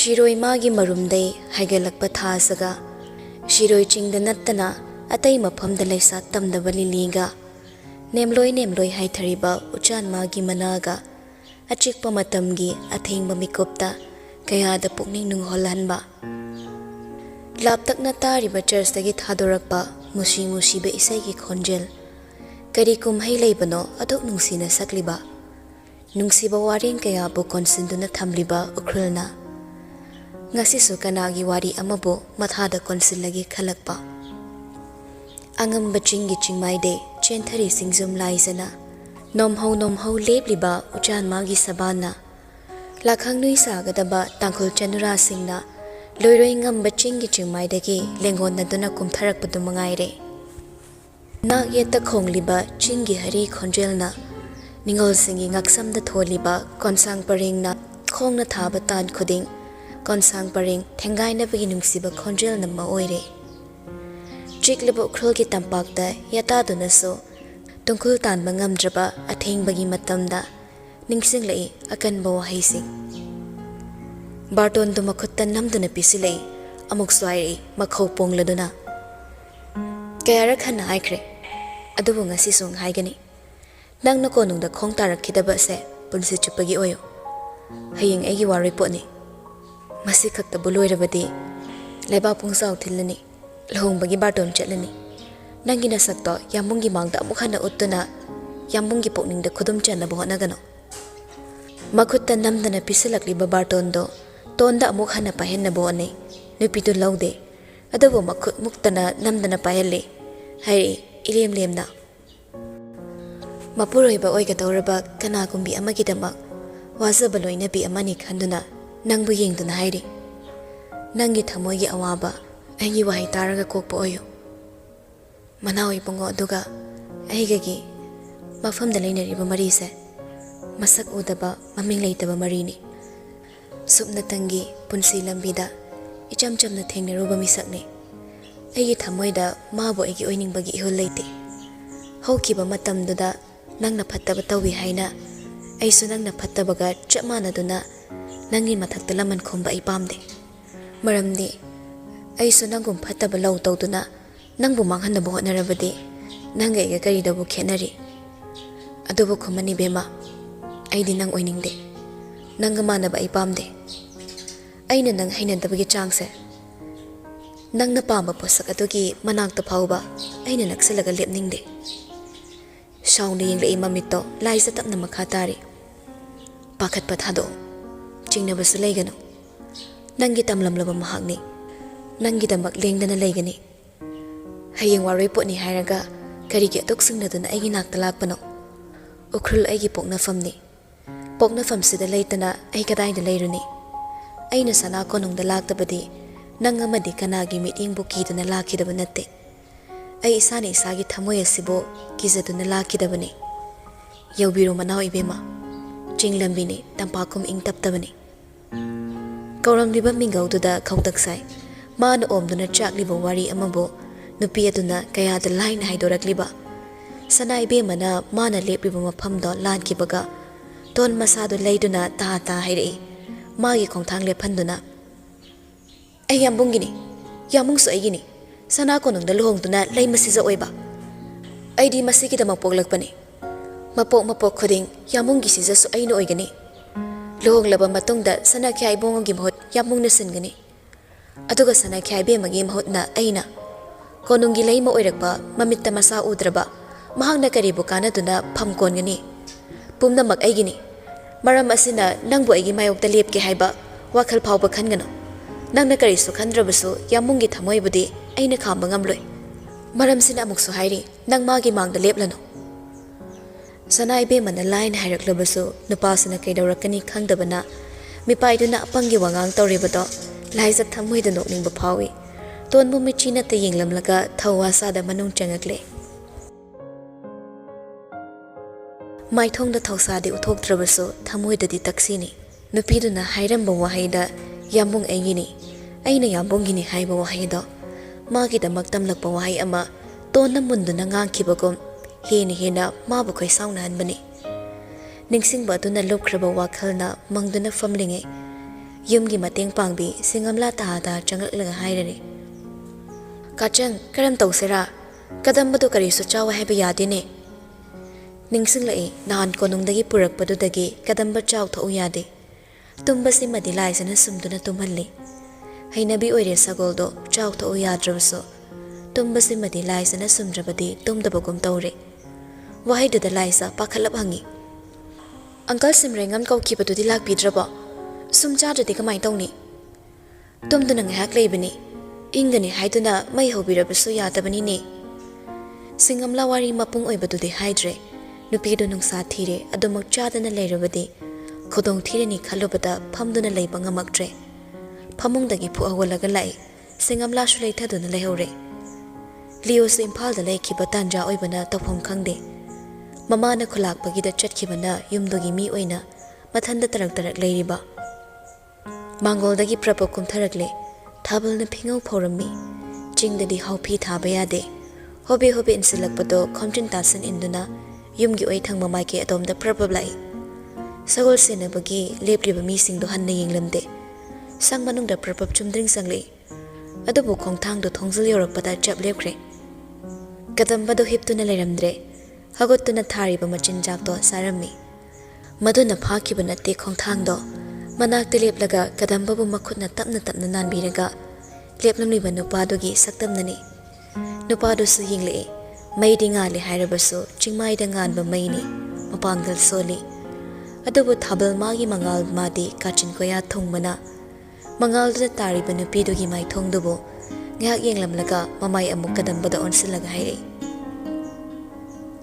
Shiroi magi marumdai haigalakpa thasaga Shiroi chingda nattana atai mafamda laisa tamdaba liliga nemloi haithariba uchan magi managa achikpa matamgi athengba mikopta kayada pukning nungholhanba laptakna tariba churchdagi thadorakpa musiba isaigi khonjel kari kumhai leibano adok nungsina sakliba nungsiba wareng kaya bu konsinduna thamliba ukrulna ngasisu kanagi wari amabo mathada konsilagi khalakpa angamba chinggi chingmaide chenthari singjum laisana nomhau lebliba uchan magi sabana lakhangnui sagadaba tangkhul chanura singna loiroi ngamba chinggi chingmaidagi lengonna duna kumtharakpadu mangaire nak yeta khongliba chinggi hari khonjelna ningol singi ngaksamda tholiba konsang paringna khongna thaba tan khuding konsang paring thengaina bagi nungsiba khonjel namma oire chiklebo khrolgi tampakta yata dunaso tungkul tan bangamdraba atheng bagi matamda ningsinglai akanba wahaising barton du makhutta namduna pisilai amuk swai makhau pongladuna kayara khana haikre adubu ngasi sung haigani nangna konungda khong tarakhidaba se punsi chupagi oyo hayeng egi wari potni masi khakta buloirabadi leba pungsaw thilani lohongbagi barton chatlani nangi nasakto yamungi mangda amuk hana uttuna yamungi pokningda khudum channa bohnagano makhutta namdana pisilakliba bartondo tonda amuk hana pahenna bohne nupitu laude adubu makhut muktana namdana pahelle hai ilem lemna mapuroiba oigadoraba kanagumbi amagidamak wazaba loinabi amani khanduna nangbu yengduna hairi nangi thamoigi awaba aigi wahai taraga kokpa oyo manawi pongo aduga aigagi mafamda leinariba marise masak udaba maming leitaba marini supna tangi punsi lambida icham chamna thengnaruba misakne aigi thamoida mabu aigi oiningbagi ihul leite haukiba matamduda nangna phattaba tawi haina aisu nangna phattabaga chapmanaduna nangi mathakta laman khomba ai pamde maramdi aisu nangum phattaba lau tawduna nangbu manghanna bohnarabadi nanga iga karidabu khenari adubu khomani bema aidi nang oiningde nanga manaba ai pamde aina nang hainadabagi changse nangna pamba posak adugi manakta phauba aina naksalaga lepningde shauna yenglei mamito laisa tapna makha tari pakhat pathado chingnabasu leigano nangi tamlamlaba mahakni nangi damak lengdana leigani hayeng waroi potni hairaga karigi atoksingnaduna aigi nakta lakpano ukrul aigi poknafam sida leitana ai kadaida leiruni aina sana konungda laktabadi nang amadi kanagi mitingbu kiduna lakidaba natte ai isani isagi thamoy asibo kizaduna lakidabani yaubiro manaw ibema chinglambini tampakum ing taptabani kauramliba mingaududa khaudaksai mana omduna chakliba wari amabo nupi aduna kayada line haidorakliba sanai be mana mana lepliba mafamdo lankibaga ton masadu leiduna ta hairei magi khongthang lephanduna ai yambungini yamungsu aigini sana konungda lohongduna leimasija oiba aidi masigidama poglakpani mapok khoding yamungi sijasu aina oigani lohonglaba matungda sana khyai bongogi mahut yamungna singani aduga sana khyai be magi mahutna aina konungi leima oirakpa mamitta masa udraba mahangna karibu kanaduna phamkongani pumnamak aigini maram asina nangbu aigi mayokta lepke haiba wakhal phawba khangano nangna karisu khandrabasu yamungi thamoibudi aina khamba ngamloi maram sina amuksu hairi nang magi mangda leplano sanai be mana line hairaklobasu nupasana kaidorakani khangdabana mipaiduna apangi wangang tawribado laisa thamoida nokningba phawi tonbu michina te yenglamlaga thawasa da manung changakle maithongda thawsadi uthoktrabasu thamoidadi taksini nupiduna hairamba wahaida yambung aigini aina yambungini haiba wahaido magida tamlakpa wahai ama tonna munduna ngangkibagum hena mabu khoi sauna hanbani ningsingba duna lopkraba wakhalna mangduna famlinge Yumgi mateng pangbi singamla tahada changaklaga hairani. Kachang karam tausera kadambadu karisu chawa haiba yadine. Ningsinglai nahan konungdagi purakpadudagi kadamba chaw thau yade. Tumbasi madilaisana sumduna tumhalli. Hainabi oire sagoldo chaw thau yadrabaso. Tumbasi madilaisana sumdrabadi tumdabagum taure. Wahaiduda laisa pakhalap hangi. Uncle Simrengam kaukibadudi lakbidraba. Sumchadadi kamai tawni. Tumduna ngahak laibani. Ingani haiduna mai hobirabaso yadabani ne. Singamla wari mapung oibadudi haidre. Nupido nungsa thire adumak chadana lairabadi. Kodong thire ni khalubada phamduna laiba ngamaktre. Phamungdagi phuawalaga lai. Singamla shulai thaduna laihore. Leo su Impal da laikiba tanja oibana tawpham khangde. Mamana khulakpagida chatkibana yumdogi mi oina mathanda tarak lairiba. Mangoldagi prapap kumtharakle. Thabalna phingau phaurammi. Chingdadi haupi thaba yade. Hobe insilakpado khomchin tasan induna yumgi oi thangma maike adomda prapap lai. Sagol senabagi lepriba mi singdo hanna yenglamde. Sang manungda prapap chumdring sangle. Adubu khongthangdo thongzil yorakpada chap lepkre. Kadambado hiptuna leiramdre. Hagotuna thariba machinjakdo sarammi. Maduna phakiba natte khongthangdo. Manakta leplaga kadambabu makhutna tapna nanbiraga. Leplamliba nupadogi saktamnani. Nupado su yingli. Maidi ngali hairabasu chingmaida nganba maini. Mapangal soli. Adubu thabal magi mangal madi kachin koya thongmana. Mangal da tariba nupidogi mai thongdubo. Ngak yenglamlaga mamay amuk kadambada onsilaga hairi.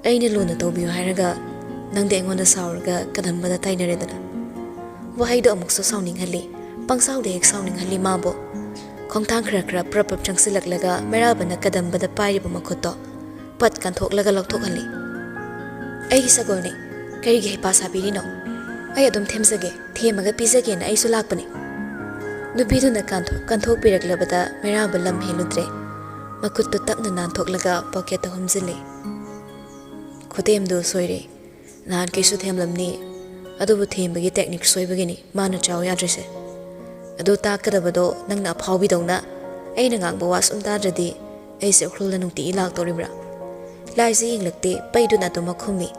Aina luna tawbiyo hairaga. Nangde engonda sauraga kadambada tainaredana. Wahaido amukso sauning hali. Pangsawde ek sauning hali mabo. Khongthang khra prapap changsilaklaga merabana kadambada pairiba makhuto. Pat kanthok lokthok hali. Aigi sagolni. Karigi hipa sabirino. Ay adum themsage. Themaga pizage na ay sulakpani. Nupiduna kanthok piraklabada meraba lam heludre. Makutto tapna nanthok pocket humzili. Khotemdu soire. Nahan kaisu themlamni. Adubu thembagi technique soibagini mana chaw yadrese. Adu takadabado nangna phawbidongna aina ngangba was umtadradi aise ukhlulna nungti ilak toribra. Laisi inglakte paiduna tuma khumi.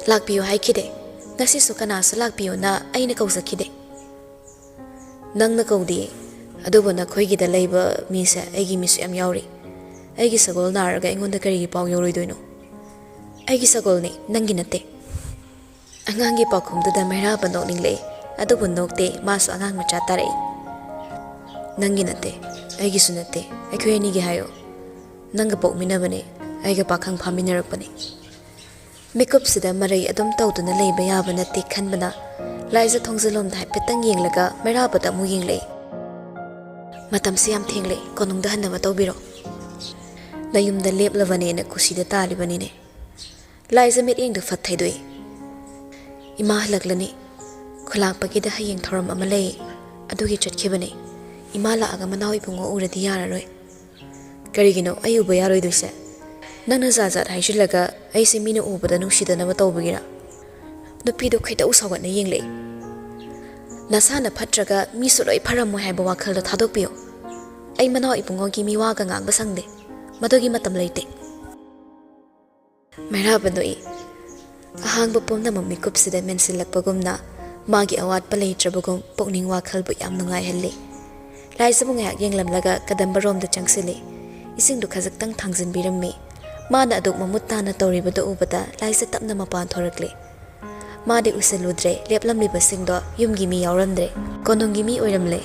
Lakpiyo haikide. Ngasi su kanasa lakpiyo na aina kausakide. Nangna kaudi adubu na khoigida laiba misa aigi misu yam yauri. Aigi sagol naraga ingonda karigi paw yoroidoino. Aigi sagol ni nangi nate. Angangi pakhumduda meraba nokningle adubu nokte masu angang macha tarei. Nangi nate aigi su nate akhoi ani gi hayo. Nanga pokminabane aiga pakhang phaminarakpani. Makeup sida marai adum tawduna leiba yaba nate khanbana laisa thongzalom dai petang yenglaga meraba da mu yengle. Matam siam thengle konungda hanna tawbiro. Layumda leplabane na kusida talibani ne. Laisa mit yengdu fathaidoi. Ima halaklani khulakpagida hayeng thoram amalei adugi chatkibane ima laaga manaw ibungo uradi yararoi karigino ayuba yaroi duise nana zazat haishilaga aise mina ubada nungsidana matawbagira nupido khaita usawatna yenglei nasana phatraga misuloi pharammo haiba wakhalda thadokpiyo ai manaw ibungo gi miwaga ngangba sangde madogi matam leite merabadoi ahangba pomna mamikup sida mensilakpagumna magi awat palei trabagum pokning wakhalbu yam nungai halli laisabu ngak yenglamlaga kadambarom da changsile ising du khajak tang thangjin birammi mana aduk mamutta na toribada ubada laisa tapna mapan thorakle madi useludre leplamli basingdo yumgi mi yawramdre konongi mi oiramle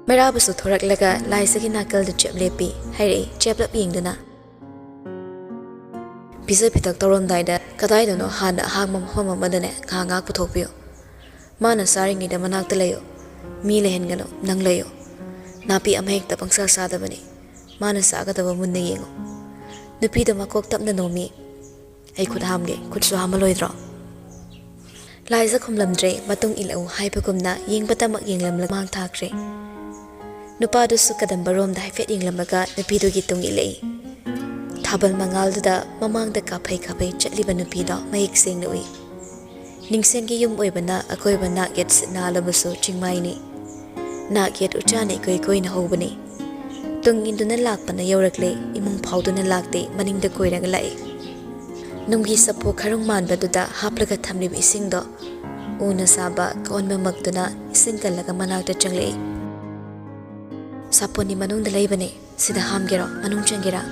merabasu thoraklaga laisa gi nakal da cheplepi haire cheplap yengduna Pisa pitak toron daida kadai dono hana hagmam homa madane ngak puthokpiyo. Mana saringi da manakta layo. Mi lehen gano nang layo. Napi amhek ta pangsal sada bani. Mana saga da munna yengo. Nupi da makok tapna nomi. Ay khud hamge khud su hamaloidro. Laisa khumlamdre matung ilau haipagumna yengpata mak yenglamla mang thakre. Nupa du su kadambarom da haifet yenglamlaga nupi du gitung ilai. Thabal mangal da mamang da kapai chatliba nupido mayik sing nui. ningsengi yum oibana akoiba nak yet na labaso chingmaini nak yet uchane koi na hobani tung induna lakpana yaurakle imung phauduna lakte maningda koiraga lai nunggi sapo kharung manbaduda haplaga thamlib isingdo una saba konma magduna isingkalaga manakta changle saponi manungda leibane sida hamgero manung changira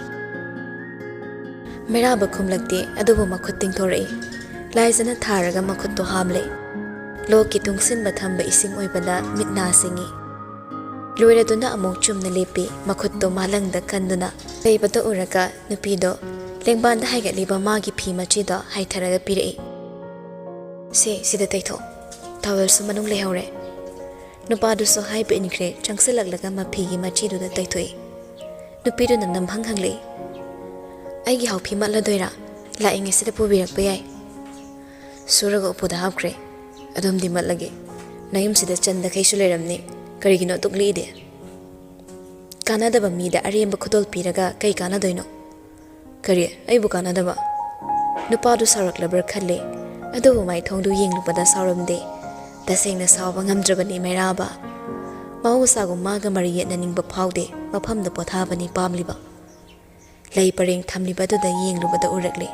meraba khumlakte adubu makhut tingthore laizana tharaga makhut to hamle loki tungsinba thamba ising oibana mitna singi loiraduna amok chumna lepi makhut to malangda kanduna leibata uraga nupido lengbanda haigatliba magi phi machido haitharaga pirei se sida taitho tawel su manung lehore nupadu so haibe inkre changsilaglaga maphigi machidu da taithoi nupidu na namhang hangle aigi hau phi matladoira la inge sida pubirak bayai suraga upuda hapkre adum di matlage nayum sida chanda khaisu leramni karigino tukli de kanada ba mi da aremba khudol piraga kai kanada ino kari ai bu kanada ba nupadu sarak labar khalle adu mai thongdu yenglupada sauramde tasengna sawba ngamdrabani mairaba mausa gu maga mari yetnaning ba phaude mafamda pothabani pamliba lei pareng thamliba du da yenglubada urakle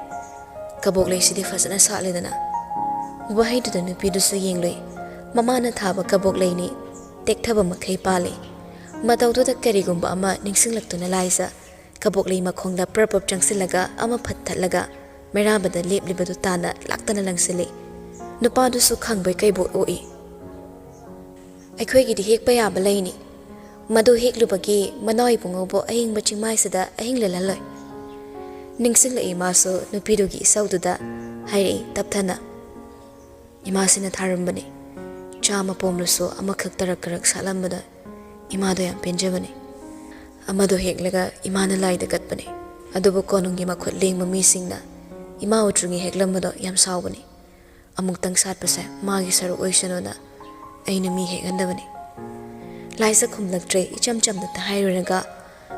kabok lei sidi fasana saledana wahai du da nupi du su yengloi mamana thaba kabok lei ni tekthaba makhai pale matau du da karigumba ama ningsinglaktuna laisa kabok lei makhongda prapap changsilaga ama phattalaga mairabada leplibadu tana laktana langsile nupa du su khangbai kaibo oi aikhoi gi di hek pa ya balai ni madu hek lubagi manoi bungobo ahing bachingmai sada ahing lelaloi ningsing la ima so nupi du gi saududa hairi tapthana ima sina tharambani chama pomlu so amakhak tarak karak salambada ima do yam penjabani amado hek laga imana laida katbani adubu konungi makhut lengma mi singna ima utrungi heklambado yam sawbani amuktang satpase magi saru oisanona aina mi hekandabani laisa khumlaktre icham chamda tahairaga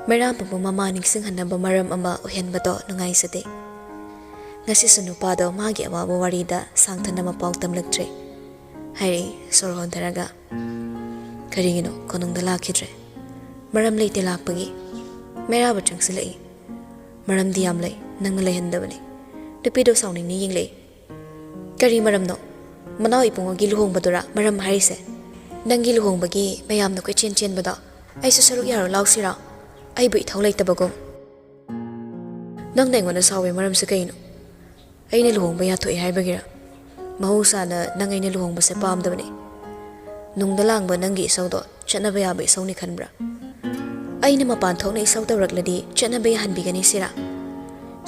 meramba mama ningsing hanaba maram ama ohenbado nungai sade ngasi sunupado magi awabo warida sangthana mapau tamlaktre hairi sorhon tharaga karigino konungda lakhidre maram leite lakpagi meraba changsilai maram diam lei nang lehendabani depido sawning ni yinglei kari maram no manau ipungogi luhongbadura maram harise nangi luhongbagi mayamna koi chen bada aisu saru yaro lausira aibu ithau leitabago nang nengona sawe maram se kaino aina luhongba ya thoi haibagira mahusana nang aina luhongba se pamdabani nungda langba nangi isawdo chatnaba yaba isawni khanbra aina mapan thokna isaw tawrakladi chatnaba ya hanbigani sira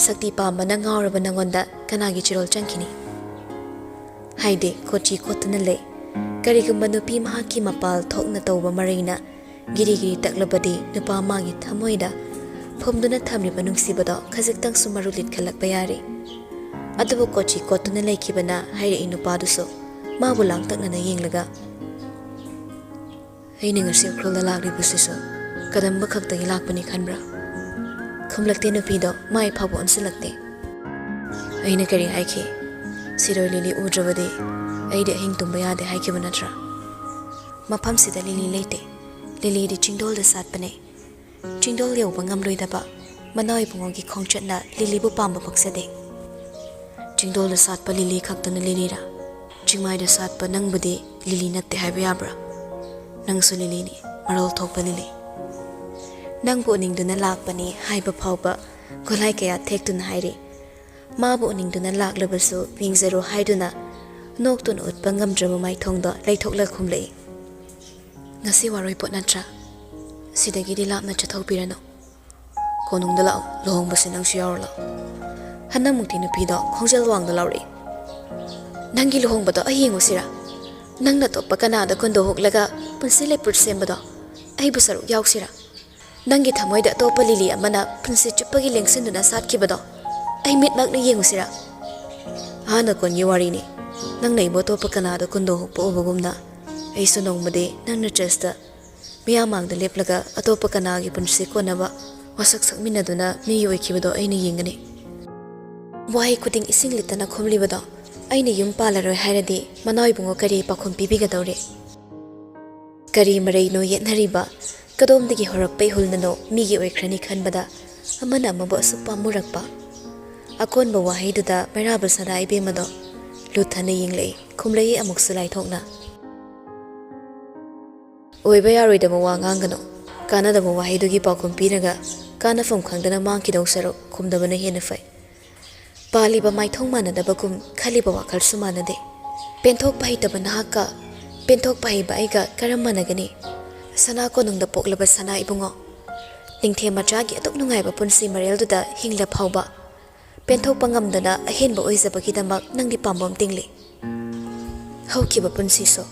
sakti pamba nang ngawraba nangonda kanagi chirol changkini haide kochi kotna le karigumba nupi mahaki mapal thokna tawba marina giri taklabadi nupa magi thamoida phomduna thamriba nungsibado khajiktang sumarulit khalak bayari adubu kochi kotna lekhibana haire inupa duso mabu langtakna na yenglaga aina ngasi khrola lagri busiso kadamba khaktagi lakpani khanbra khumlakte nupido mai phabo onsilakte aina kari haiki siroi lili udrabadi aide hing tumba yade haikibana natra mafam sida lili leite lili di chingdol da satpane chingdol yauba ngamloidaba manoi bungogi khongchatna lili bu pamba paksade chingdol da satpa lili khaktana lili ra chingmai da satpa nangbudi lili natte haiba yabra nangsu lili ni marol thokpa lili nangbu ningduna lakpani haiba phauba golai kaya thektuna hairi mabu ningduna laklabasu pingzaro haiduna noktun utpa ngamdrama mai thongdo leithokla khumlei ngasi waroi pot natra sidagi di lapna chathau pirano konungda lao lohongbasi nangsu yawrla hanamukti nupido khongjal wangda lauri nangi lohongbado ayengu sira nangna toppa kanada kondo hoklaga punsile pursembado aibu saru yawsira nangi thamoida topa lili amana punsi chuppagi lengsinduna satkibado ai mitmakna yengusira hana kon yiwari ni nang nei bo topa kanada kondo hokpo obagumna ai sonongmade nangna chesta miyamangda leplaga atopa kanagi punsi konaba wasak sakminaduna mi yoikibado aina yengani wai kuding ising litana khomlibado ꯑꯩꯅ ꯌꯨꯝ ꯄꯥꯜꯂꯔꯣꯏ ꯍꯥꯏꯔꯗꯤ ꯃꯅꯥꯎ ꯏꯕꯨꯡꯉꯣ ꯀꯔꯤ ꯄꯥꯎꯈꯨꯝ ꯄꯤꯕꯤꯒꯗꯧꯔꯤ? ꯀꯔꯤ ꯃꯔꯩꯅꯣ ꯌꯦꯠꯅꯔꯤꯕ? ꯀꯗꯣꯝꯗꯒꯤ ꯍꯧꯔꯛꯄ ꯏꯍꯨꯜꯅꯅꯣ ꯃꯤꯒꯤ ꯑꯣꯏꯈ꯭ꯔꯅꯤ ꯈꯟꯕꯗ ꯑꯃꯅ ꯑꯃꯕꯨ ꯑꯁꯨꯛ ꯄꯥꯝꯃꯨꯔꯛꯄ? ꯑꯀꯣꯟꯕ ꯋꯥꯍꯩꯗꯨꯗ ꯃꯩꯔꯥꯕꯁꯅꯥ ꯏꯕꯦꯝꯃꯗꯣ ꯂꯨꯊꯅ ꯌꯦꯡꯂꯛꯏ, ꯈꯨꯝꯂꯛꯏ ꯑꯃꯨꯛꯁꯨ ꯂꯥꯏꯊꯣꯛꯅ꯫ ꯑꯣꯏꯕ ꯌꯥꯔꯣꯏꯗꯕ ꯋꯥ ꯉꯥꯡꯒꯅꯣ꯫ ꯀꯥꯟꯅꯗꯕ ꯋꯥꯍꯩꯗꯨꯒꯤ ꯄꯥꯎꯈꯨꯝ ꯄꯤꯔꯒ ꯀꯥꯟꯅꯐꯝ ꯈꯪꯗꯅ ꯃꯥꯡꯈꯤꯗꯧ ꯁꯔꯨꯛ ꯈꯨꯝꯗꯕꯅ ꯍꯦꯟꯅ ꯐꯩ꯫ ꯄꯥꯜꯂꯤꯕ ꯃꯥꯏꯊꯣꯡ ꯃꯥꯟꯅꯗꯕꯒꯨꯝ ꯈꯜꯂꯤꯕ ꯋꯥꯈꯜꯁꯨ ꯃꯥꯟꯅꯗꯦ꯫ ꯄꯦꯟꯊꯣꯛꯄ ꯍꯩꯇꯕ ꯅꯍꯥꯛꯀ ꯄꯦꯟꯊꯣꯛꯄ ꯍꯩꯕ ꯑꯩꯒ ꯀꯔꯝ ꯃꯥꯟꯅꯒꯅꯤ? ꯁꯅꯥ ꯀꯣꯅꯨꯡꯗ ꯄꯣꯛꯂꯕ ꯁꯅꯥ ꯏꯕꯨꯡꯉꯣ, ꯅꯤꯡꯊꯦꯝ ꯃꯆꯥꯒꯤ ꯑꯗꯨꯛ ꯅꯨꯡꯉꯥꯏꯕ ꯄꯨꯟꯁꯤ ꯃꯔꯦꯜꯗꯨꯗ ꯍꯤꯡꯂ ꯐꯥꯎꯕ ꯄꯦꯟꯊꯣꯛꯄ ꯉꯝꯗꯅ ꯑꯍꯦꯟꯕ ꯑꯣꯏꯖꯕꯒꯤꯗꯃꯛ ꯅꯪꯗꯤ ꯄꯥꯝꯕꯣꯝ ꯇꯤꯡꯂꯤ꯫ ꯍꯧꯈꯤꯕ ꯄꯨꯟꯁꯤꯁꯨ,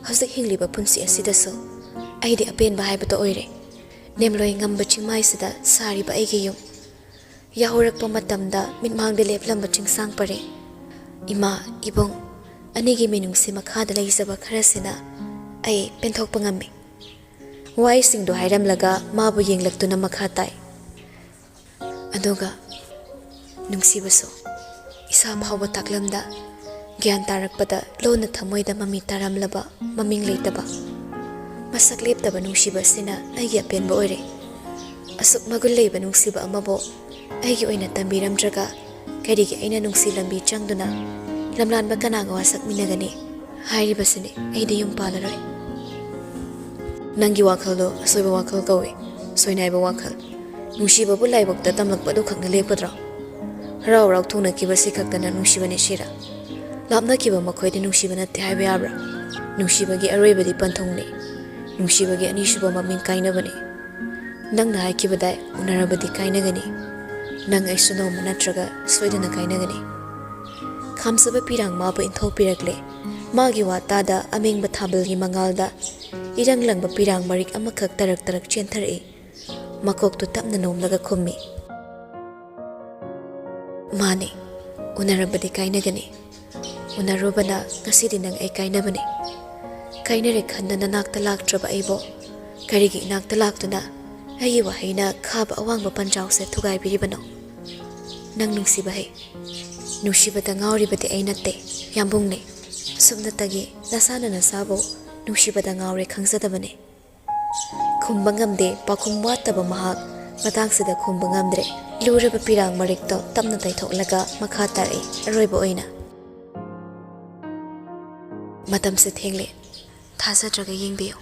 ꯍꯧꯖꯤꯛ ꯍꯤꯡꯂꯤꯕ ꯄꯨꯟꯁꯤ ꯑꯁꯤꯗꯁꯨ ꯑꯩꯗꯤ ꯑꯄꯦꯟꯕ ꯍꯥꯏꯕꯗꯣ ꯑꯣꯏꯔꯦ꯫ ꯅꯦꯝꯂꯣꯏ ꯉꯝꯕ ꯆꯤꯡꯃꯥꯏꯁꯤꯗ ꯁꯥꯔꯤꯕ ꯑꯩꯒꯤ ꯌꯨꯝ, ꯌꯥꯍꯧꯔꯛꯄ ꯃꯇꯝꯗ ꯃꯤꯠꯃꯥꯡꯗ ꯂꯦꯞꯂꯝꯕ ꯆꯤꯡꯁꯥꯡ ꯄꯔꯦꯡ, ꯏꯃꯥ ꯏꯕꯨꯡ ꯑꯅꯤꯒꯤ ꯃꯤꯅꯨꯡꯁꯤ ꯃꯈꯥꯗ ꯂꯩꯖꯕ ꯈꯔꯁꯤꯅ ꯑꯩ ꯄꯦꯟꯊꯣꯛꯄ ꯉꯝꯃꯤ꯫ ꯋꯥꯍꯩꯁꯤꯡꯗꯨ ꯍꯥꯏꯔꯝꯂꯒ ꯃꯥꯕꯨ ꯌꯦꯡꯂꯛꯇꯨꯅ ꯃꯈꯥ ꯇꯥꯏ꯫ ꯑꯗꯨꯒ ꯅꯨꯡꯁꯤꯕꯁꯨ ꯏꯁꯥ ꯐꯥꯎꯕ ꯇꯥꯛꯂꯝꯗ ꯒ꯭ꯌꯥꯟ ꯇꯥꯔꯛꯄꯗ ꯂꯣꯟꯅ ꯊꯃꯣꯏꯗ ꯃꯃꯤ ꯇꯥꯔꯝꯂꯕ ꯃꯃꯤꯡ ꯂꯩꯇꯕ ꯃꯁꯛ ꯂꯦꯞꯇꯕ ꯅꯨꯡꯁꯤꯕ ꯑꯁꯤꯅ ꯑꯩꯒꯤ ꯑꯄꯦꯟꯕ ꯑꯣꯏꯔꯦ꯫ ꯑꯁꯨꯛ ꯃꯒꯨꯟ ꯂꯩꯕ ꯅꯨꯡꯁꯤꯕ ꯑꯃꯕꯨ ꯑꯩꯒꯤ ꯑꯣꯏꯅ ꯇꯝꯕꯤꯔꯝꯗ꯭ꯔꯒ ꯀꯔꯤꯒꯤ ꯑꯩꯅ ꯅꯨꯡꯁꯤ ꯂꯝꯕꯤ ꯆꯪꯗꯨꯅ ꯂꯝꯂꯥꯟꯕ ꯀꯅꯥꯒ ꯋꯥꯁꯛꯃꯤꯟꯅꯒꯅꯤ? ꯍꯥꯏꯔꯤꯕꯁꯤꯅꯤ ꯑꯩꯗꯤ ꯌꯨꯝ ꯄꯥꯜꯂꯔꯣꯏ꯫ ꯅꯪꯒꯤ ꯋꯥꯈꯜꯗꯣ ꯑꯁꯣꯏꯕ ꯋꯥꯈꯜ ꯀꯧꯏ, ꯁꯣꯏꯅꯥꯏꯕ ꯋꯥꯈꯜ꯫ ꯅꯨꯡꯁꯤꯕꯕꯨ ꯂꯥꯏꯕꯛꯇ ꯇꯝꯂꯛꯄ ꯑꯗꯨ ꯈꯛꯅ ꯂꯦꯞꯀꯗ꯭ꯔꯣ? ꯍꯔꯥꯎ ꯍꯔꯥꯎ ꯊꯨꯡꯅꯈꯤꯕꯁꯤ ꯈꯛꯇꯅ ꯅꯨꯡꯁꯤꯕꯅꯤ ꯁꯤꯔꯥ? ꯂꯥꯞꯅꯈꯤꯕ ꯃꯈꯣꯏꯗꯤ ꯅꯨꯡꯁꯤꯕ ꯅꯠꯇꯦ ꯍꯥꯏꯕ ꯌꯥꯕ꯭ꯔꯥ? ꯅꯨꯡꯁꯤꯕꯒꯤ ꯑꯔꯣꯏꯕꯗꯤ ꯄꯟꯊꯨꯡꯅꯤ, ꯅꯨꯡꯁꯤꯕꯒꯤ ꯑꯅꯤꯁꯨꯕ ꯃꯃꯤꯡ ꯀꯥꯏꯅꯕꯅꯤ꯫ ꯅꯪꯅ ꯍꯥꯏꯈꯤꯕꯗꯥꯏ ꯎꯅꯔꯕꯗꯤ ꯀꯥꯏꯅꯒꯅꯤ꯫ ꯅꯪ ꯑꯩꯁꯨ ꯅꯣꯡꯃ ꯅꯠꯇ꯭ꯔꯒ ꯁꯣꯏꯗꯅ ꯀꯥꯏꯅꯒꯅꯤ꯫ ꯈꯥꯝꯖꯕ ꯄꯤꯔꯥꯡ ꯃꯥꯕꯨ ꯏꯟꯊꯣꯛꯄꯤꯔꯛꯂꯦ꯫ ꯃꯥꯒꯤ ꯋꯥꯇꯥꯗ ꯑꯃꯦꯡꯕ ꯊꯥꯕꯜꯒꯤ ꯃꯉꯥꯜꯗ ꯏꯔꯪ ꯂꯪꯕ ꯄꯤꯔꯥꯡ ꯃꯔꯤꯛ ꯑꯃꯈꯛ ꯇꯔꯛ ꯇꯔꯛ ꯆꯦꯟꯊꯔꯛꯏ꯫ ꯃꯀꯣꯛꯇꯨ ꯇꯞꯅ ꯅꯣꯝꯂꯒ ꯈꯨꯝꯃꯤ, ꯃꯥꯅꯤ, ꯎꯅꯔꯕꯗꯤ ꯀꯥꯏꯅꯒꯅꯤ꯫ ꯎꯅꯔꯨꯕꯅ ꯉꯁꯤꯗꯤ ꯅꯪ ꯑꯩ ꯀꯥꯏꯅꯕꯅꯤ꯫ ꯀꯥꯏꯅꯔꯦ ꯈꯟꯗꯅ ꯅꯥꯛꯇ ꯂꯥꯛꯇ꯭ꯔꯕ ꯑꯩꯕꯨ ꯀꯔꯤꯒꯤ ꯏꯅꯥꯛꯇ ꯂꯥꯛꯇꯨꯅ ꯑꯩꯒꯤ ꯋꯥꯍꯩꯅ ꯈꯥꯕ ꯑꯋꯥꯡꯕ ꯄꯟꯖꯥꯎꯁꯦ ꯊꯨꯒꯥꯏꯕꯤꯔꯤꯕꯅꯣ? ꯅꯪ ꯅꯨꯡꯁꯤꯕ ꯍꯩ, ꯅꯨꯡꯁꯤꯕꯗ ꯉꯥꯎꯔꯤꯕꯗꯤ ꯑꯩ ꯅꯠꯇꯦ, ꯌꯥꯝꯕꯨꯡꯅꯤ꯫ ꯁꯨꯞꯅꯇꯒꯤ ꯅꯁꯥꯅ ꯅꯁꯥꯕꯨ ꯅꯨꯡꯁꯤꯕꯗ ꯉꯥꯎꯔꯦ ꯈꯪꯖꯗꯕꯅꯤ꯫ ꯈꯨꯝꯕ ꯉꯝꯗꯦ ꯄꯥꯎꯈꯨꯝ ꯋꯥꯠꯇꯕ ꯃꯍꯥꯛ ꯃꯇꯥꯡꯁꯤꯗ ꯈꯨꯝꯕ ꯉꯝꯗ꯭ꯔꯦ꯫ ꯂꯨꯔꯕ ꯄꯤꯔꯥꯡ ꯃꯔꯤꯛꯇꯣ ꯇꯞꯅ ꯇꯩꯊꯣꯛꯂꯒ ꯃꯈꯥ ꯇꯥꯔꯛꯏ ꯑꯔꯣꯏꯕ ꯑꯣꯏꯅ, ꯃꯇꯝꯁꯦ ꯊꯦꯡꯂꯦ, ꯊꯥꯖꯗ꯭ꯔꯒ ꯌꯦꯡꯕꯤꯌꯨ꯫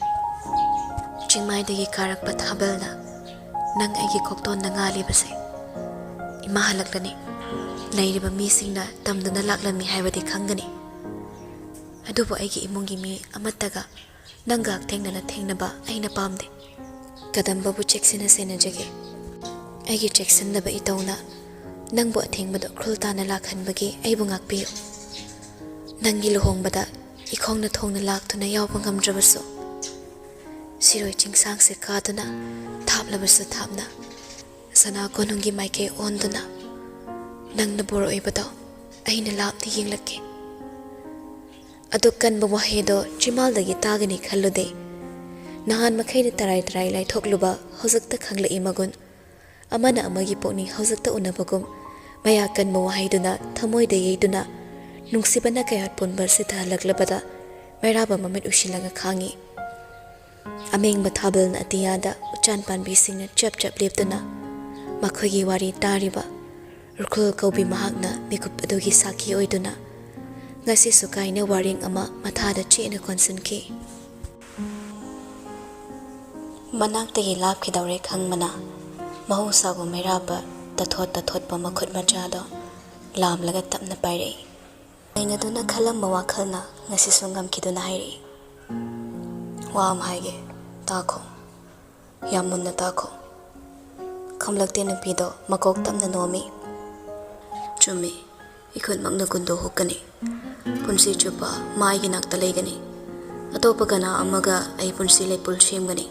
ꯆꯤꯡꯃꯥꯏꯗꯒꯤ ꯀꯥꯔꯛꯄ ꯊꯥꯕꯜꯅ ꯅꯪ ꯑꯩꯒꯤ ꯀꯣꯛꯇꯣꯟꯗ ꯉꯥꯜꯂꯤꯕꯁꯦ꯫ ꯏꯃꯥ ꯍꯜꯂꯛꯂꯅꯤ, ꯂꯩꯔꯤꯕ ꯃꯤꯁꯤꯡꯅ ꯇꯝꯗꯨꯅ ꯂꯥꯛꯂꯝꯃꯤ ꯍꯥꯏꯕꯗꯤ ꯈꯪꯒꯅꯤ꯫ ꯑꯗꯨꯕꯨ ꯑꯩꯒꯤ ꯏꯃꯨꯡꯒꯤ ꯃꯤ ꯑꯃꯠꯇꯒ ꯅꯪꯒ ꯍꯛꯊꯦꯡꯅꯅ ꯊꯦꯡꯅꯕ ꯑꯩꯅ ꯄꯥꯝꯗꯦ꯫ ꯀꯗꯝꯕꯕꯨ ꯆꯦꯛꯁꯤꯟꯅ ꯁꯦꯟꯅꯖꯒꯦ꯫ ꯑꯩꯒꯤ ꯆꯦꯛꯁꯤꯟꯗꯕ ꯏꯇꯧꯅ ꯅꯪꯕꯨ ꯑꯊꯦꯡꯕꯗ ꯎꯈ꯭ꯔꯨꯜ ꯇꯥꯅ ꯂꯥꯛꯍꯟꯕꯒꯤ ꯑꯩꯕꯨ ꯉꯥꯛꯄꯤꯌꯨ꯫ ꯅꯪꯒꯤ ꯂꯨꯍꯣꯡꯕꯗ ꯏꯈꯣꯡꯅ ꯊꯣꯡꯅ ꯂꯥꯛꯇꯨꯅ ꯌꯥꯎꯕ ꯉꯝꯗ꯭ꯔꯕꯁꯨ ꯁꯤꯔꯣꯏ ꯆꯤꯡꯁꯥꯡꯁꯦ ꯀꯥꯗꯨꯅ ꯊꯥꯞꯂꯕꯁꯨ ꯊꯥꯞꯅ ꯁꯅꯥ ꯀꯣꯅꯨꯡꯒꯤ ꯃꯥꯏꯀꯩ ꯑꯣꯟꯗꯨꯅ ꯅꯪꯅ ꯕꯣꯔ ꯑꯣꯏꯕꯗꯣ ꯑꯩꯅ ꯂꯥꯞꯅ ꯌꯦꯡꯂꯛꯀꯦ꯫ ꯑꯗꯨꯛ ꯀꯟꯕ ꯋꯥꯍꯩꯗꯣ ꯆꯤꯃꯥꯜꯗꯒꯤ ꯇꯥꯒꯅꯤ ꯈꯜꯂꯨꯗꯦ꯫ ꯅꯍꯥꯟ ꯃꯈꯩꯅ ꯇꯔꯥꯏ ꯇꯔꯥꯏ ꯂꯥꯏꯊꯣꯛꯂꯨꯕ ꯍꯧꯖꯤꯛꯇ ꯈꯪꯂꯛꯏ ꯃꯒꯨꯟ꯫ ꯑꯃꯅ ꯑꯃꯒꯤ ꯄꯨꯛꯅꯤꯡ ꯍꯧꯖꯤꯛꯇ ꯎꯅꯕꯒꯨꯝ ꯃꯌꯥ ꯀꯟꯕ ꯋꯥꯍꯩꯗꯨꯅ ꯊꯃꯣꯏꯗ ꯌꯩꯗꯨꯅ ꯅꯨꯡꯁꯤꯕꯅ ꯀꯌꯥꯠ ꯄꯨꯟꯕ ꯁꯤꯊꯍꯜꯂꯛꯂꯕꯗ ꯃꯩꯔꯥꯕ ꯃꯃꯤꯠ ꯎꯏꯁꯤꯜꯂꯒ ꯈꯥꯡꯉꯤ꯫ ꯑꯃꯦꯡꯕ ꯊꯥꯕꯜꯅ ꯑꯇꯤꯌꯥꯗ ꯎꯆꯥꯟ ꯄꯥꯟꯕꯤꯁꯤꯡꯅ ꯆꯞ ꯆꯞ ꯂꯦꯞꯇꯨꯅ ꯃꯈꯣꯏꯒꯤ ꯋꯥꯔꯤ ꯇꯥꯔꯤꯕ ꯎꯔꯈꯨꯜ ꯀꯧꯕꯤ ꯃꯍꯥꯛꯅ ꯃꯤꯀꯨꯞ ꯑꯗꯨꯒꯤ ꯁꯥꯈꯤ ꯑꯣꯏꯗꯨꯅ ꯉꯁꯤꯁꯨ ꯀꯥꯏꯅ ꯋꯥꯔꯦꯡ ꯑꯃ ꯃꯊꯥꯗ ꯆꯦꯠꯅ ꯀꯣꯟꯁꯤꯟꯈꯤ꯫ ꯃꯅꯥꯛꯇꯒꯤ ꯂꯥꯞꯈꯤꯗꯧꯔꯦ ꯈꯪꯕꯅ ꯃꯍꯧꯁꯥꯒꯨꯝ ꯃꯩꯔꯥꯕ ꯇꯊꯣꯠ ꯇꯊꯣꯠꯄ ꯃꯈꯨꯠ ꯃꯆꯥꯗꯣ ꯂꯥꯝꯂꯒ ꯇꯞꯅ ꯄꯥꯏꯔꯛꯏ꯫ ꯂꯩꯅꯗꯨꯅ ꯈꯜꯂꯝꯕ ꯋꯥꯈꯜꯅ ꯉꯁꯤꯁꯨ ꯉꯝꯈꯤꯗꯨꯅ ꯍꯥꯏꯔꯛꯏ, ꯋꯥ ꯑꯃ ꯍꯥꯏꯒꯦ, ꯇꯥꯈꯣ, ꯌꯥꯝ ꯃꯨꯟꯅ ꯇꯥꯈꯣ꯫ ꯈꯝꯂꯛꯇꯦ ꯅꯨꯄꯤꯗꯣ ꯃꯀꯣꯛ ꯇꯞꯅ ꯅꯣꯝꯃꯤ꯫ ꯆꯨꯝꯃꯤ, ꯏꯈꯨꯠꯃꯛꯅ ꯀꯨꯟꯗꯣ ꯍꯨꯛꯀꯅꯤ꯫ ꯄꯨꯟꯁꯤ ꯆꯨꯞꯄ ꯃꯥ ꯑꯩꯒꯤ ꯅꯥꯛꯇ ꯂꯩꯒꯅꯤ꯫ ꯑꯇꯣꯞꯄ ꯀꯅꯥ ꯑꯃꯒ ꯑꯩ ꯄꯨꯟꯁꯤ ꯂꯩꯄꯨꯜ ꯁꯦꯝꯒꯅꯤ꯫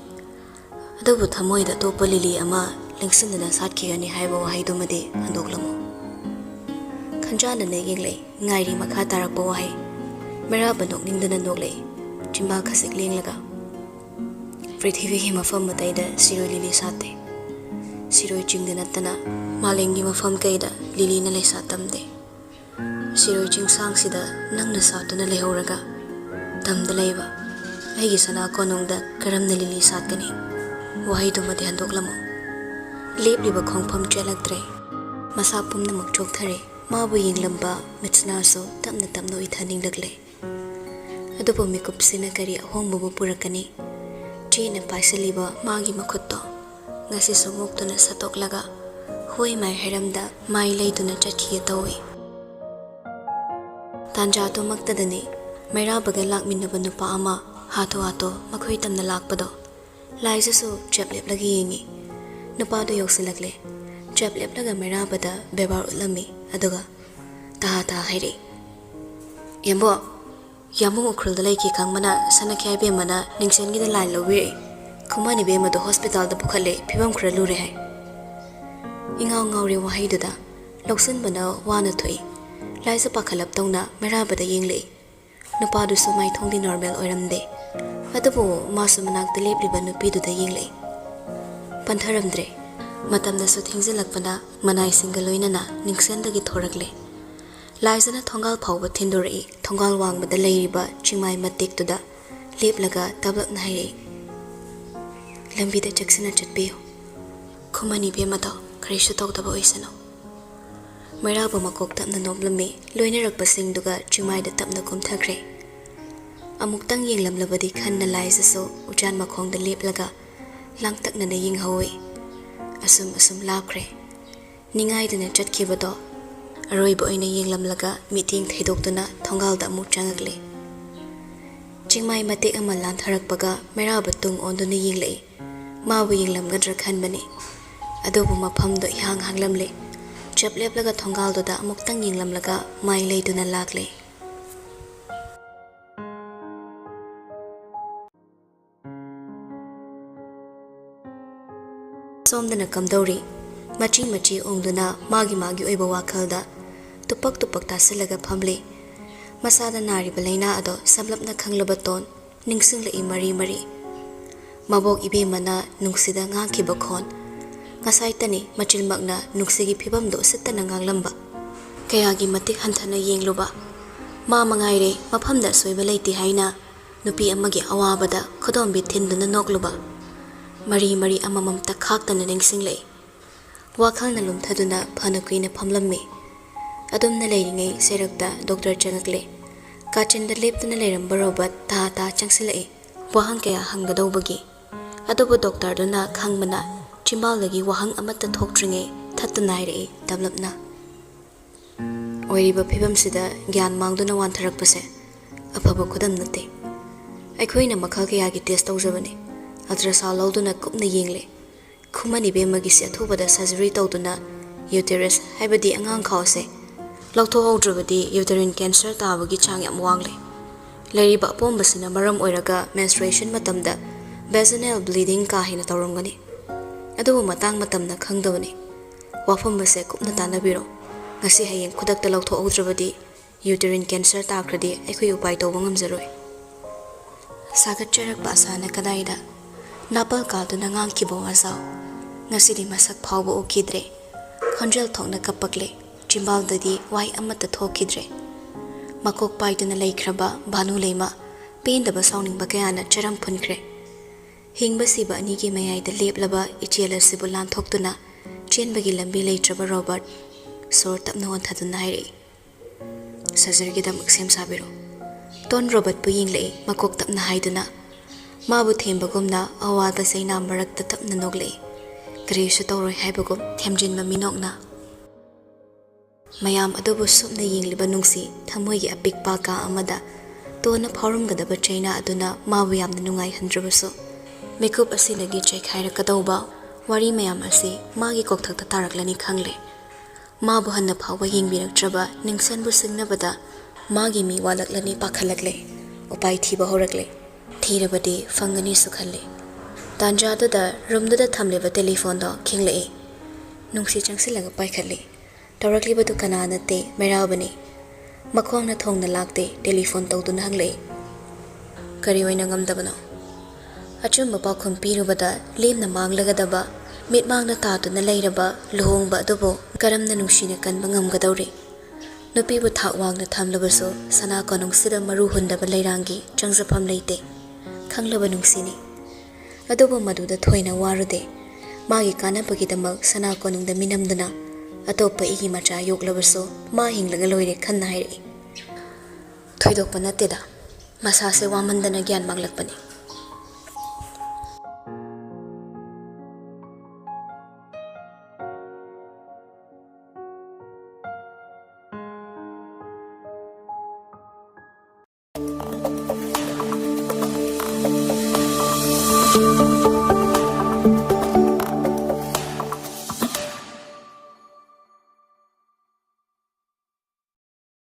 ꯑꯗꯨꯕꯨ ꯊꯃꯣꯏꯗ ꯑꯇꯣꯞꯄ ꯂꯤꯂꯤ ꯑꯃ ꯂꯦꯡꯁꯤꯟꯗꯨꯅ ꯁꯥꯠꯈꯤꯒꯅꯤ ꯍꯥꯏꯕ ꯋꯥꯍꯩꯗꯨꯃꯗꯤ ꯍꯟꯗꯣꯛꯂꯝꯃꯨ꯫ ꯈꯟꯖꯥꯟꯅꯅ ꯌꯦꯡꯂꯛꯏ, ꯉꯥꯏꯔꯤ ꯃꯈꯥ ꯇꯥꯔꯛꯄ ꯋꯥꯍꯩ꯫ ꯃꯩꯔꯥꯕ ꯅꯣꯛꯅꯤꯡꯗꯅ ꯅꯣꯛꯂꯛꯏ, ꯆꯤꯝꯕꯥꯜ ꯈꯖꯤꯛ ꯂꯦꯡꯂꯒ꯫ ꯄ꯭ꯔꯤꯊꯤꯕꯤꯒꯤ ꯃꯐꯝ ꯑꯇꯩꯗ ꯁꯤꯔꯣꯏ ꯂꯤꯂꯤ ꯁꯥꯠꯇꯦ꯫ ꯁꯤꯔꯣꯏ ꯆꯤꯡꯗ ꯅꯠꯇꯅ ꯃꯥꯂꯦꯝꯒꯤ ꯃꯐꯝ ꯀꯩꯗ ꯂꯤꯂꯤꯅ ꯂꯩꯁꯥ ꯇꯝꯗꯦ꯫ Siroi chingsangsida nangna satuna lehoraga tamda leiba aigi sana konungda karamna lili satkani wahidumadi handoklamo lepliba khongpham chelaktre masa pumnamak chokthare mabu yenglamba mitsnaso tamna tamno ithaninglagle adubo mikupsina kari ahongbubu purakani china paisaliba magi makhutto ngasi somoktuna satoklaga hoi mai heramda mai leiduna chakhiya tawi Tanjato Magdadani, Mairabaga Lakminaba Nupa Ama, Hato Hato, Makwitam na Lakpado, Liza so, Chaplep Lagi, Nupado Yoxilakle, Chaplep Laga Mairabada, Bebar Lami, Aduga, Tahata Hiri. Yambo, Yamu Krul the Lake Kangmana, Sanakai Bemana, Ningsengi the Lai Lowiri, Kumani Bema the hospital the Bukale, Pibam Kralure. Ingaw Ngauri Wahidada, Loksan Bana, Wana Tui. Liza Pakalap Tona, Marabada Yingli. Nupadu Sumai Tongdi normal oramde. Adabu, Masamanak the Libliba Nupidu the Yingli. Pantaramdre. Matam the Sutingzilakpana, Manai Singaloinana, Ningsenda Gitoragle. Liza na Tongal Power Tindori, Tongal Wang with the Layriba, Chimai Matik to the Liplaga, Tabak Nairi. Lambida Jacksona Chatbio. Kumani Bemado, Krisha talked about Isano. Mairaba makok tapna noblami, loinarakpa singduga chumai da tapna kumthakre. Amuktang yinglamlabadi khan na Liza so, ujan makong da leplaga, langtakna na yinghawi. Asum lapkre. Ningay da na chatkibado. Aroibo ay na yinglamlaga, meeting thidokduna, thonggal da amuk changagle. Chingmay matik ang malantharakpaga, mairaba tung ondo na yinglay. Mawa yinglamgadra khan bani. Adobo maphamdo ihang hanglamle. Chaplep laga thonggal do da amuktang yinglam laga mai leiduna lakle. Somdana kamdori, machi ongduna magi oiba wakhalda, tupak tasalaga phamle. Masada nari balaina ado sablapna khanglaba ton, ningsing lai mari. Mabok ibe mana nungsida ngangkiba khon. Ngasay tani machil magna nuksigi pibamdo sita nanganglamba. Kayagi matik hantana yengluba. Mamangayre maphamda soiba laiti haina nupi amagi awabada khodombi thinduna nokluba. Mari amamam takhaktana ningsinglay. Wakhal na lumthaduna phanakuina phamlammi. Adumna leiringai serakta Dr. Changakle. Kachinda leptuna leiramba robat ta changsilai. Wahang kaya hanggadawbagi. Adobo Dr. Duna khangmana Chimbal lagi wahang amata thokdringe thattanai developna. Oiriba phibam sida gyan mangduna wantharakpase afaba khudam nate. Aikhoina makhal kayagi test tawjabani. Ultrasound lawduna kupna yengle. Khumani bemagi se athubada surgery tawduna uterus haibadi angang khawse. Lawtho hawdrabadi uterine cancer tabagi chang yam wangle. Lairiba apombasina maram oiraga menstruation matamda vaginal bleeding kahina tawramgani. Adubu matang matamna khangdawani. Wafam base kupna tanabiro. Ngasi hayeng khudakta lawtho awdrabadi uterine cancer takradi aikhoi upai tawba ngamjaroi. Sagatcharak basana kadaida. Napal kalduna ngangkibo wazaw. Ngasi di masak phawba ukidre. Khonjal thokna kapakle. Chimbaldadi wai amata thokidre. Makok paiduna laikhraba bhanu leima. Pendaba sawningba kayana charam phunkre. Hingba siba anigi mayayda leplaba ichela sibu lanthokduna chenbagi lambi leitraba Robert sor tapna wanthaduna hairi. Surgery-gidam sem sabiro. Ton Robert pu yinglei makok tapna haiduna. Mabu thembagumna awada saina marakta tapna noglei. Karisu tawroi haibagum themjinba minokna. Mayam adobo supna yingliba nungsi thamoygi apikpa ka amada tona phawramgadaba chaina aduna mabu yamna nungai handrabaso. Makeup asinagi chekhaira kadawba wari mayam asi magi kokthakta taraklani khangle. Mabu hanna phawba yingbiraktraba ningsanbu singnabada magi mi walaklani pakhalakle. Upai thiba horakle. Thirabadi fangani sukhalle. Tanjadada roomdada thamleba telephone do khingle. Nungsi changsilaga paikhalle. Tawraklibadu kananate merabani. Makhwangna thongna lakte telephone tawduna hangle. Kari oina ngamdabano. Achumba pakhum pirubada lemna manglagadaba mitmangna tatuna leiraba luhongba adubo karamna nungsina kanba ngamgadawri ꯅꯨꯄꯤꯕꯨ ꯊꯥꯛ ꯋꯥꯡꯅ ꯊꯝꯂꯕꯁꯨ ꯁꯅꯥ ꯀꯣꯅꯨꯡꯁꯤꯗ ꯃꯔꯨ ꯍꯨꯟꯗꯕ ꯂꯩꯔꯥꯡꯒꯤ ꯆꯪꯖꯐꯝ ꯂꯩꯇꯦ ꯈꯪꯂꯕ ꯅꯨꯡꯁꯤꯅꯤ ꯑꯗꯨꯕꯨ ꯃꯗꯨꯗ ꯊꯣꯏꯅ ꯋꯥꯔꯨꯗꯦ ꯃꯥꯒꯤ ꯀꯥꯟꯅꯕꯒꯤꯗꯃꯛ ꯁꯅꯥ ꯀꯣꯅꯨꯡꯗ ꯃꯤꯅꯝꯗꯨꯅ ꯑꯇꯣꯞꯄ ꯏꯒꯤ ꯃꯆꯥ ꯌꯣꯛꯂꯕꯁꯨ ꯃꯥ ꯍꯤꯡꯂꯒ ꯂꯣꯏꯔꯦ ꯈꯟꯅ ꯍꯥꯏꯔꯛꯏ ꯊꯣꯏꯗꯣꯛꯄ ꯅꯠꯇꯦꯗ ꯃꯁꯥꯁꯦ ꯋꯥꯃꯟꯗꯅ ꯒ꯭ꯌꯥꯟ ꯃꯥꯡꯂꯛꯄꯅꯤ